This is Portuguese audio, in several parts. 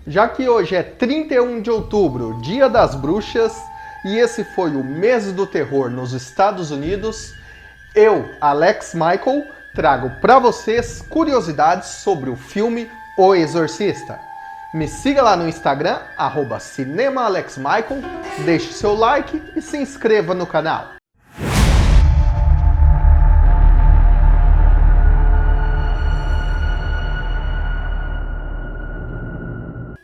Já que hoje é 31 de outubro, Dia das Bruxas, e esse foi o mês do terror nos Estados Unidos, eu, Alex Michael, trago para vocês curiosidades sobre o filme O Exorcista. Me siga lá no Instagram, @CinemaAlexMichael, deixe seu like e se inscreva no canal.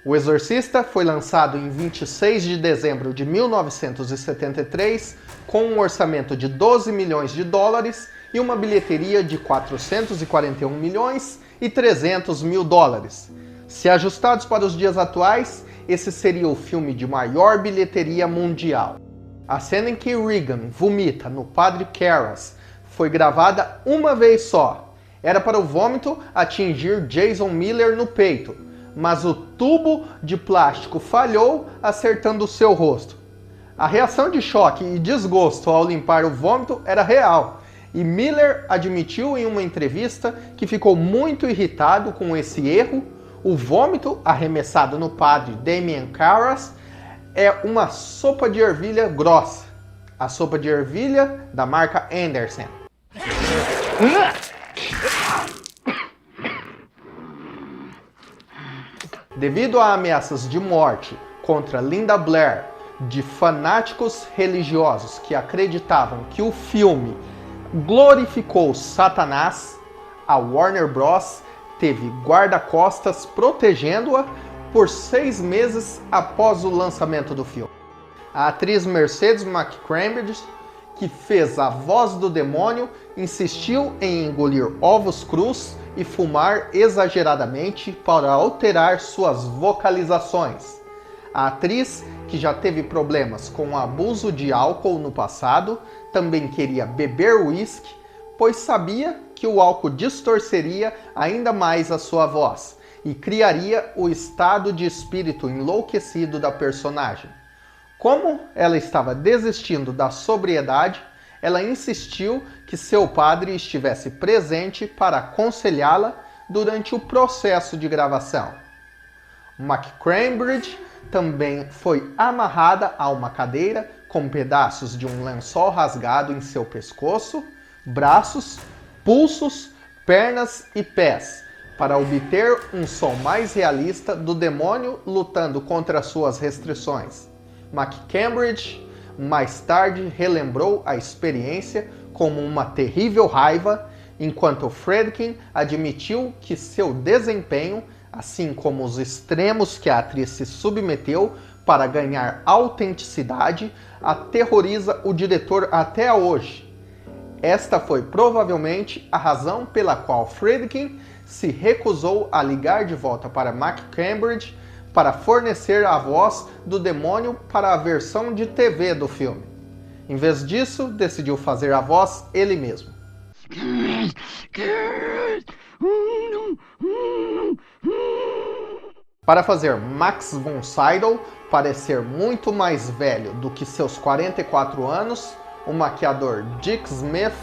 O Exorcista foi lançado em 26 de dezembro de 1973 com um orçamento de 12 milhões de dólares e uma bilheteria de 441 milhões e 300 mil dólares. Se ajustados para os dias atuais, esse seria o filme de maior bilheteria mundial. A cena em que Regan vomita no Padre Karras foi gravada uma vez só. Era para o vômito atingir Jason Miller no peito, mas o tubo de plástico falhou, acertando o seu rosto. A reação de choque e desgosto ao limpar o vômito era real, e Miller admitiu em uma entrevista que ficou muito irritado com esse erro. O vômito arremessado no padre Damien Karras é uma sopa de ervilha grossa, a sopa de ervilha da marca Anderson. Devido a ameaças de morte contra Linda Blair de fanáticos religiosos que acreditavam que o filme glorificou Satanás, a Warner Bros. Teve guarda-costas protegendo-a por 6 meses após o lançamento do filme. A atriz Mercedes McCambridge, que fez a voz do demônio, insistiu em engolir ovos crus e fumar exageradamente para alterar suas vocalizações. A atriz, que já teve problemas com o abuso de álcool no passado, também queria beber uísque, pois sabia que o álcool distorceria ainda mais a sua voz e criaria o estado de espírito enlouquecido da personagem. Como ela estava desistindo da sobriedade, ela insistiu que seu padre estivesse presente para aconselhá-la durante o processo de gravação. McCambridge também foi amarrada a uma cadeira com pedaços de um lençol rasgado em seu pescoço, braços, pulsos, pernas e pés, para obter um som mais realista do demônio lutando contra suas restrições. McCambridge mais tarde relembrou a experiência como uma terrível raiva, enquanto Friedkin admitiu que seu desempenho, assim como os extremos que a atriz se submeteu para ganhar autenticidade, aterroriza o diretor até hoje. Esta foi provavelmente a razão pela qual Friedkin se recusou a ligar de volta para McCambridge para fornecer a voz do demônio para a versão de TV do filme. Em vez disso, decidiu fazer a voz ele mesmo. Para fazer Max von Sydow parecer muito mais velho do que seus 44 anos, o maquiador Dick Smith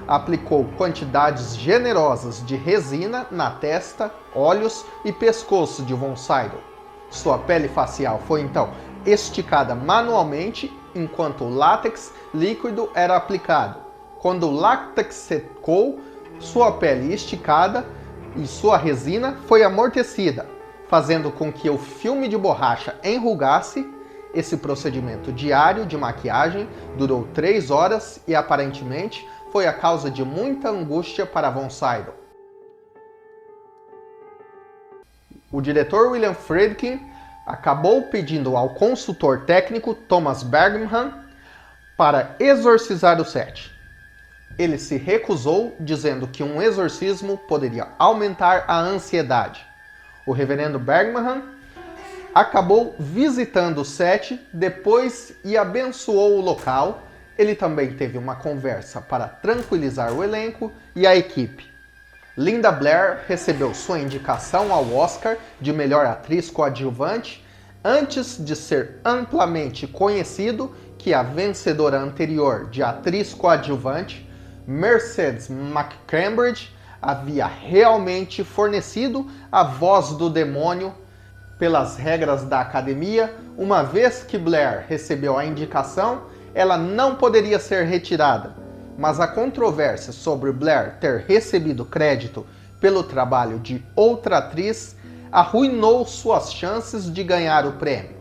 aplicou quantidades generosas de resina na testa, olhos e pescoço de von Sydow. Sua pele facial foi então esticada manualmente enquanto o látex líquido era aplicado. Quando o látex secou, sua pele esticada e sua resina foi amortecida, fazendo com que o filme de borracha enrugasse. Esse procedimento diário de maquiagem durou 3 horas e aparentemente foi a causa de muita angústia para von Sydow. O diretor William Friedkin acabou pedindo ao consultor técnico Thomas Bergman para exorcizar o set. Ele se recusou, dizendo que um exorcismo poderia aumentar a ansiedade. O reverendo Bergman acabou visitando o set depois e abençoou o local. Ele também teve uma conversa para tranquilizar o elenco e a equipe. Linda Blair recebeu sua indicação ao Oscar de melhor atriz coadjuvante antes de ser amplamente conhecido que a vencedora anterior de atriz coadjuvante, Mercedes McCambridge, havia realmente fornecido a voz do demônio pelas regras da academia, uma vez que Blair recebeu a indicação, ela não poderia ser retirada. Mas a controvérsia sobre Blair ter recebido crédito pelo trabalho de outra atriz arruinou suas chances de ganhar o prêmio.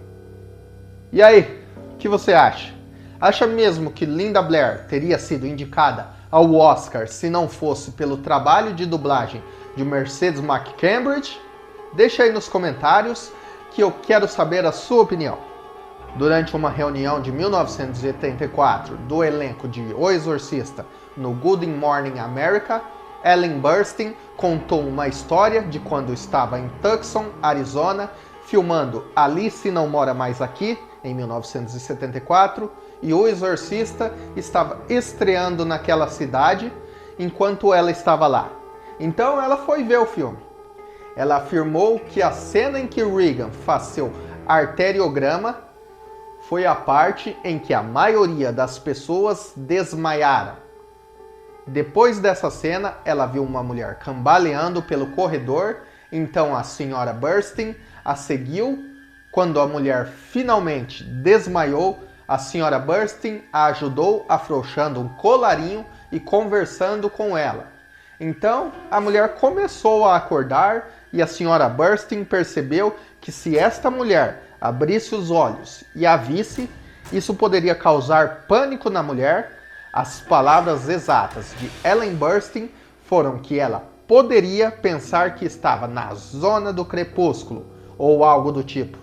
E aí, o que você acha? Acha mesmo que Linda Blair teria sido indicada ao Oscar se não fosse pelo trabalho de dublagem de Mercedes McCambridge? Deixa aí nos comentários que eu quero saber a sua opinião. Durante uma reunião de 1984 do elenco de O Exorcista no Good Morning America, Ellen Burstyn contou uma história de quando estava em Tucson, Arizona, filmando Alice Não Mora Mais Aqui, em 1974, e O Exorcista estava estreando naquela cidade enquanto ela estava lá. Então ela foi ver o filme. Ela afirmou que a cena em que Regan faz seu arteriograma foi a parte em que a maioria das pessoas desmaiaram. Depois dessa cena, ela viu uma mulher cambaleando pelo corredor, então a senhora Burstyn a seguiu. Quando a mulher finalmente desmaiou, a senhora Burstyn a ajudou afrouxando um colarinho e conversando com ela. Então, a mulher começou a acordar e a senhora Burstyn percebeu que se esta mulher abrisse os olhos e a visse, isso poderia causar pânico na mulher. As palavras exatas de Ellen Burstyn foram que ela poderia pensar que estava na zona do crepúsculo ou algo do tipo.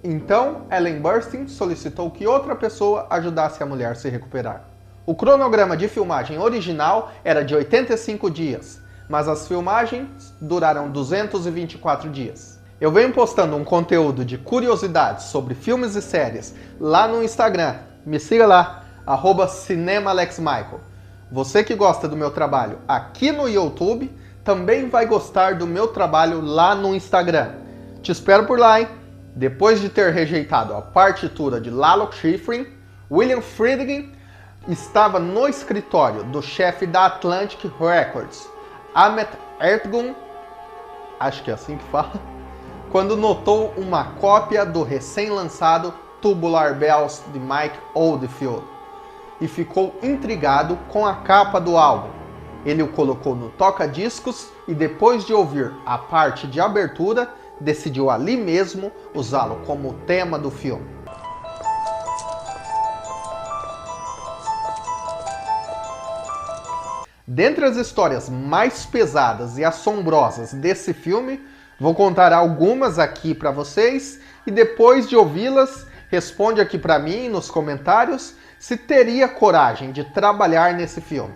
Então, Ellen Burstyn solicitou que outra pessoa ajudasse a mulher a se recuperar. O cronograma de filmagem original era de 85 dias, mas as filmagens duraram 224 dias. Eu venho postando um conteúdo de curiosidades sobre filmes e séries lá no Instagram. Me siga lá, @CinemaAlexMichael. Você que gosta do meu trabalho aqui no YouTube, também vai gostar do meu trabalho lá no Instagram. Te espero por lá, hein? Depois de ter rejeitado a partitura de Lalo Schifrin, William Friedkin estava no escritório do chefe da Atlantic Records, Ahmet Ertegun, acho que é assim que fala, quando notou uma cópia do recém-lançado Tubular Bells de Mike Oldfield e ficou intrigado com a capa do álbum. Ele o colocou no toca-discos e depois de ouvir a parte de abertura, decidiu ali mesmo usá-lo como tema do filme. Dentre as histórias mais pesadas e assombrosas desse filme, vou contar algumas aqui para vocês e depois de ouvi-las, responde aqui para mim nos comentários se teria coragem de trabalhar nesse filme.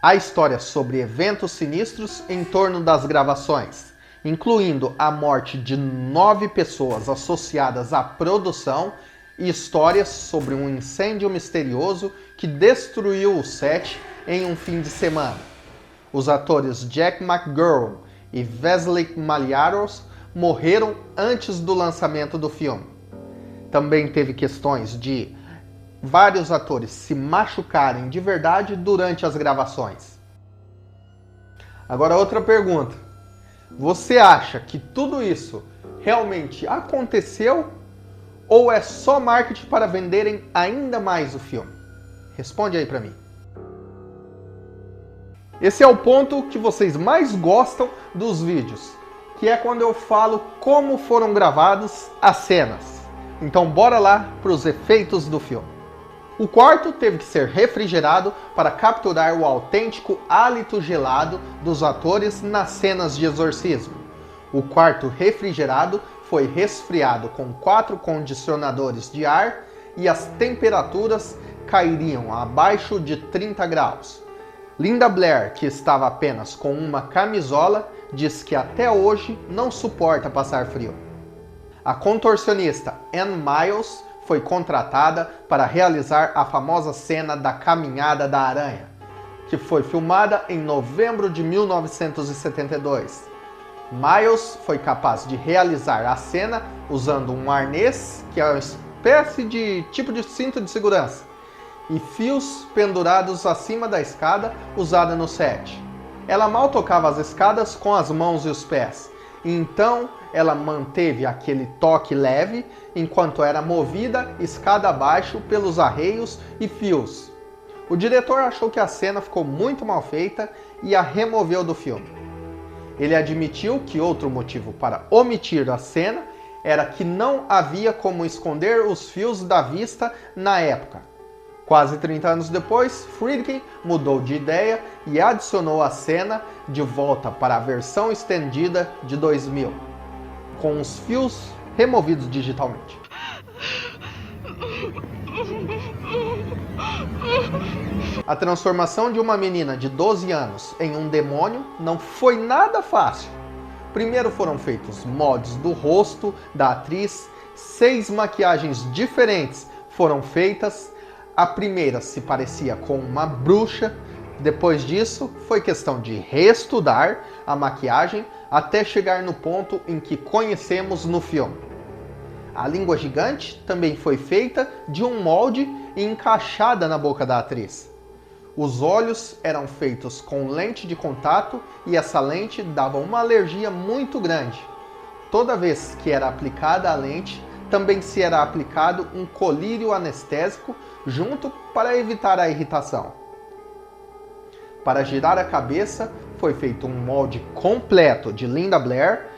Há histórias sobre eventos sinistros em torno das gravações, incluindo a morte de 9 pessoas associadas à produção e histórias sobre um incêndio misterioso que destruiu o set em um fim de semana. Os atores Jack McGurran e Wesley Malyaros morreram antes do lançamento do filme. Também teve questões de vários atores se machucarem de verdade durante as gravações. Agora outra pergunta. Você acha que tudo isso realmente aconteceu ou é só marketing para venderem ainda mais o filme? Responde aí para mim. Esse é o ponto que vocês mais gostam dos vídeos, que é quando eu falo como foram gravadas as cenas. Então bora lá para os efeitos do filme. O quarto teve que ser refrigerado para capturar o autêntico hálito gelado dos atores nas cenas de exorcismo. O quarto refrigerado foi resfriado com 4 condicionadores de ar e as temperaturas cairiam abaixo de 30 graus. Linda Blair, que estava apenas com uma camisola, diz que até hoje não suporta passar frio. A contorcionista Anne Miles foi contratada para realizar a famosa cena da Caminhada da Aranha, que foi filmada em novembro de 1972. Miles foi capaz de realizar a cena usando um arnês, que é uma espécie de tipo de cinto de segurança, e fios pendurados acima da escada usada no set. Ela mal tocava as escadas com as mãos e os pés, e então ela manteve aquele toque leve enquanto era movida escada abaixo pelos arreios e fios. O diretor achou que a cena ficou muito mal feita e a removeu do filme. Ele admitiu que outro motivo para omitir a cena era que não havia como esconder os fios da vista na época. Quase 30 anos depois, Friedkin mudou de ideia e adicionou a cena de volta para a versão estendida de 2000, com os fios removidos digitalmente. A transformação de uma menina de 12 anos em um demônio não foi nada fácil. Primeiro foram feitos moldes do rosto da atriz, 6 maquiagens diferentes foram feitas. A primeira se parecia com uma bruxa. Depois disso, foi questão de reestudar a maquiagem até chegar no ponto em que conhecemos no filme. A língua gigante também foi feita de um molde e encaixada na boca da atriz. Os olhos eram feitos com lente de contato e essa lente dava uma alergia muito grande. Toda vez que era aplicada a lente, também se era aplicado um colírio anestésico junto para evitar a irritação. Para girar a cabeça, foi feito um molde completo de Linda Blair.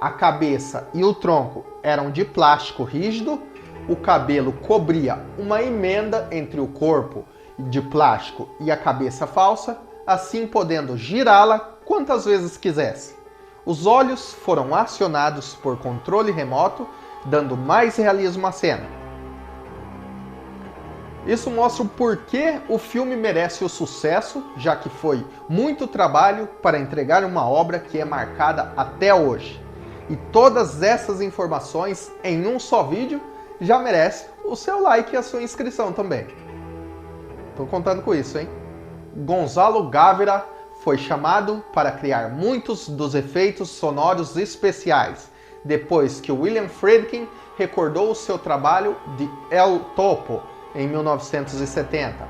A cabeça e o tronco eram de plástico rígido, o cabelo cobria uma emenda entre o corpo de plástico e a cabeça falsa, assim podendo girá-la quantas vezes quisesse. Os olhos foram acionados por controle remoto, dando mais realismo à cena. Isso mostra o porquê o filme merece o sucesso, já que foi muito trabalho para entregar uma obra que é marcada até hoje. E todas essas informações em um só vídeo já merece o seu like e a sua inscrição também. Tô contando com isso, hein? Gonzalo Gávera foi chamado para criar muitos dos efeitos sonoros especiais, depois que William Friedkin recordou o seu trabalho de El Topo em 1970.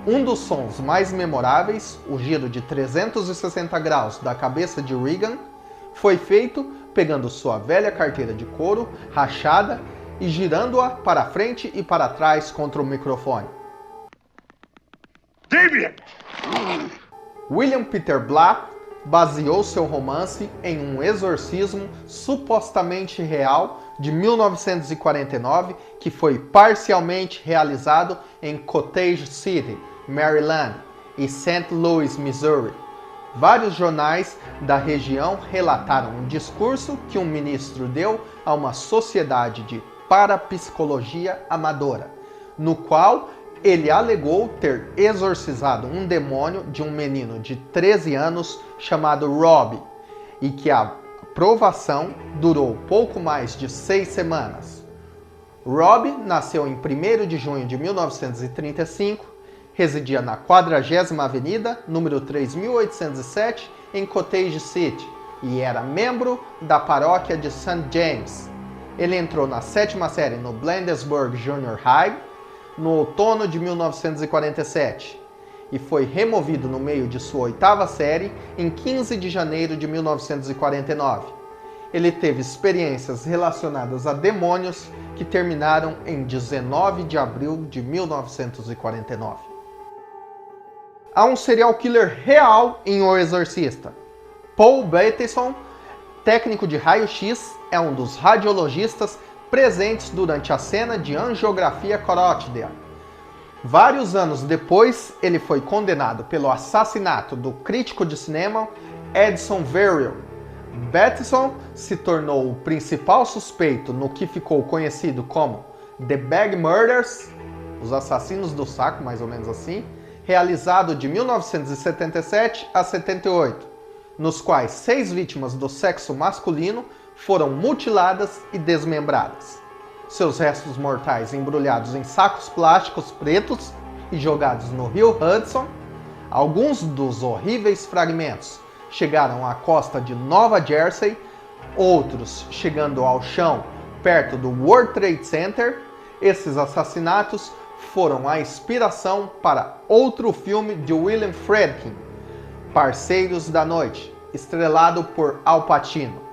Um dos sons mais memoráveis, o giro de 360 graus da cabeça de Reagan, foi feito pegando sua velha carteira de couro rachada e girando-a para frente e para trás contra o microfone. William Peter Blatty baseou seu romance em um exorcismo supostamente real de 1949 que foi parcialmente realizado em Cottage City, Maryland e St. Louis, Missouri. Vários jornais da região relataram um discurso que um ministro deu a uma sociedade de parapsicologia amadora, no qual ele alegou ter exorcizado um demônio de um menino de 13 anos chamado Robbie, e que a provação durou pouco mais de 6 semanas. Robbie nasceu em 1º de junho de 1935, residia na 40ª Avenida, número 3807, em Cottage City, e era membro da paróquia de St. James. Ele entrou na 7ª série no Bladensburg Junior High, no outono de 1947, e foi removido no meio de sua 8ª série em 15 de janeiro de 1949. Ele teve experiências relacionadas a demônios que terminaram em 19 de abril de 1949. Há um serial killer real em O Exorcista. Paul Bateson, técnico de raio-x, é um dos radiologistas presentes durante a cena de angiografia carótida. Vários anos depois, ele foi condenado pelo assassinato do crítico de cinema Edson Verrill. Bateson se tornou o principal suspeito no que ficou conhecido como The Bag Murders, os assassinos do saco, mais ou menos assim, realizado de 1977 a 78, nos quais 6 vítimas do sexo masculino foram mutiladas e desmembradas. Seus restos mortais embrulhados em sacos plásticos pretos e jogados no rio Hudson. Alguns dos horríveis fragmentos chegaram à costa de Nova Jersey, outros chegando ao chão perto do World Trade Center. Esses assassinatos foram a inspiração para outro filme de William Friedkin, Parceiros da Noite, estrelado por Al Pacino.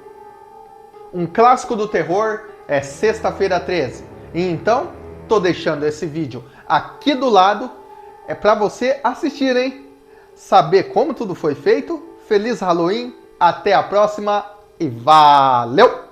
Um clássico do terror é Sexta-feira 13. E então, tô deixando esse vídeo aqui do lado, é para você assistir, hein? Saber como tudo foi feito. Feliz Halloween, até a próxima e valeu!